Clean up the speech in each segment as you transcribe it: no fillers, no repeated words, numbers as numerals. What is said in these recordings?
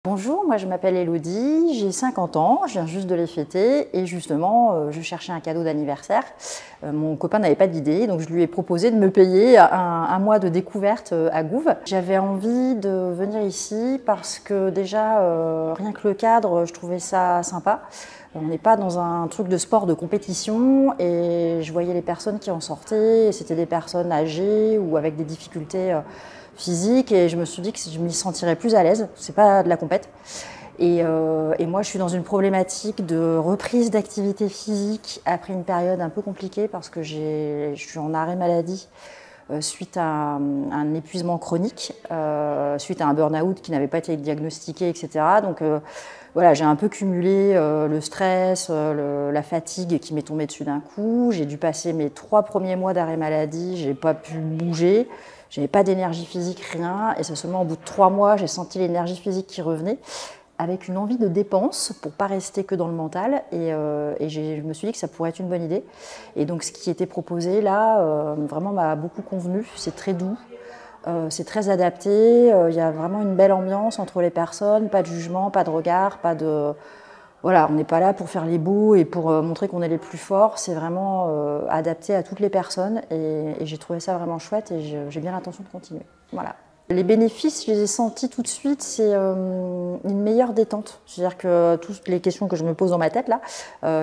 Bonjour, moi je m'appelle Elodie, j'ai 50 ans, je viens juste de les fêter et justement je cherchais un cadeau d'anniversaire. Mon copain n'avait pas d'idée, donc je lui ai proposé de me payer un mois de découverte à Gouves. J'avais envie de venir ici parce que déjà rien que le cadre, je trouvais ça sympa. On n'est pas dans un truc de sport de compétition et je voyais les personnes qui en sortaient, et c'était des personnes âgées ou avec des difficultés physique et je me suis dit que je m'y sentirais plus à l'aise. C'est pas de la compète. Et moi, je suis dans une problématique de reprise d'activité physique après une période un peu compliquée parce que je suis en arrêt maladie suite à un épuisement chronique, suite à un burn-out qui n'avait pas été diagnostiqué, etc. Donc voilà, j'ai un peu cumulé le stress, la fatigue qui m'est tombée dessus d'un coup. J'ai dû passer mes 3 premiers mois d'arrêt maladie, j'ai pas pu bouger. J'avais pas d'énergie physique, rien, et c'est seulement au bout de 3 mois, j'ai senti l'énergie physique qui revenait, avec une envie de dépense pour pas rester que dans le mental, et je me suis dit que ça pourrait être une bonne idée. Et donc ce qui était proposé là, vraiment m'a beaucoup convenu, c'est très doux, c'est très adapté, il y a vraiment une belle ambiance entre les personnes, pas de jugement, pas de regard, pas de... Voilà, on n'est pas là pour faire les beaux et pour montrer qu'on est les plus forts, c'est vraiment adapté à toutes les personnes et j'ai trouvé ça vraiment chouette et j'ai bien l'intention de continuer. Voilà. Les bénéfices, je les ai sentis tout de suite, c'est une meilleure détente. C'est-à-dire que toutes les questions que je me pose dans ma tête, là,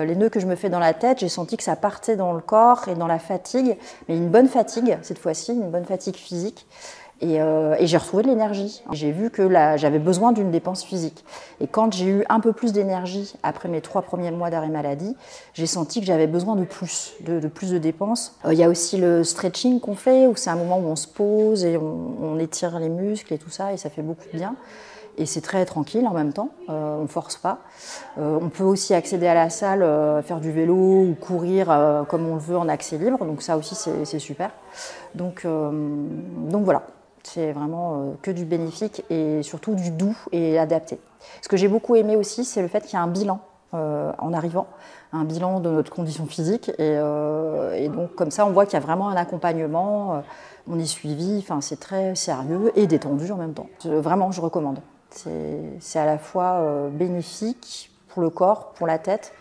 les nœuds que je me fais dans la tête, j'ai senti que ça partait dans le corps et dans la fatigue, mais une bonne fatigue cette fois-ci, une bonne fatigue physique. Et j'ai retrouvé de l'énergie. J'ai vu que j'avais besoin d'une dépense physique. Et quand j'ai eu un peu plus d'énergie après mes 3 premiers mois d'arrêt maladie, j'ai senti que j'avais besoin de plus de dépenses. Il y a aussi le stretching qu'on fait, où c'est un moment où on se pose et on étire les muscles et tout ça, et ça fait beaucoup de bien. Et c'est très tranquille en même temps, on ne force pas. On peut aussi accéder à la salle, faire du vélo ou courir comme on le veut en accès libre, donc ça aussi c'est super. Donc voilà. C'est vraiment que du bénéfique et surtout du doux et adapté. Ce que j'ai beaucoup aimé aussi, c'est le fait qu'il y a un bilan en arrivant, un bilan de notre condition physique. Et donc comme ça, on voit qu'il y a vraiment un accompagnement, on est suivi, enfin, c'est très sérieux et détendu en même temps. Vraiment, je recommande. C'est à la fois bénéfique pour le corps, pour la tête,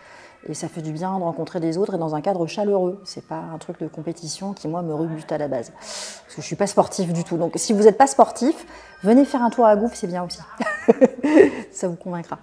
et ça fait du bien de rencontrer des autres et dans un cadre chaleureux. C'est pas un truc de compétition qui, moi, me rebute à la base. Parce que je suis pas sportif du tout. Donc, si vous n'êtes pas sportif, venez faire un tour à Gouves, c'est bien aussi. Ça vous convaincra.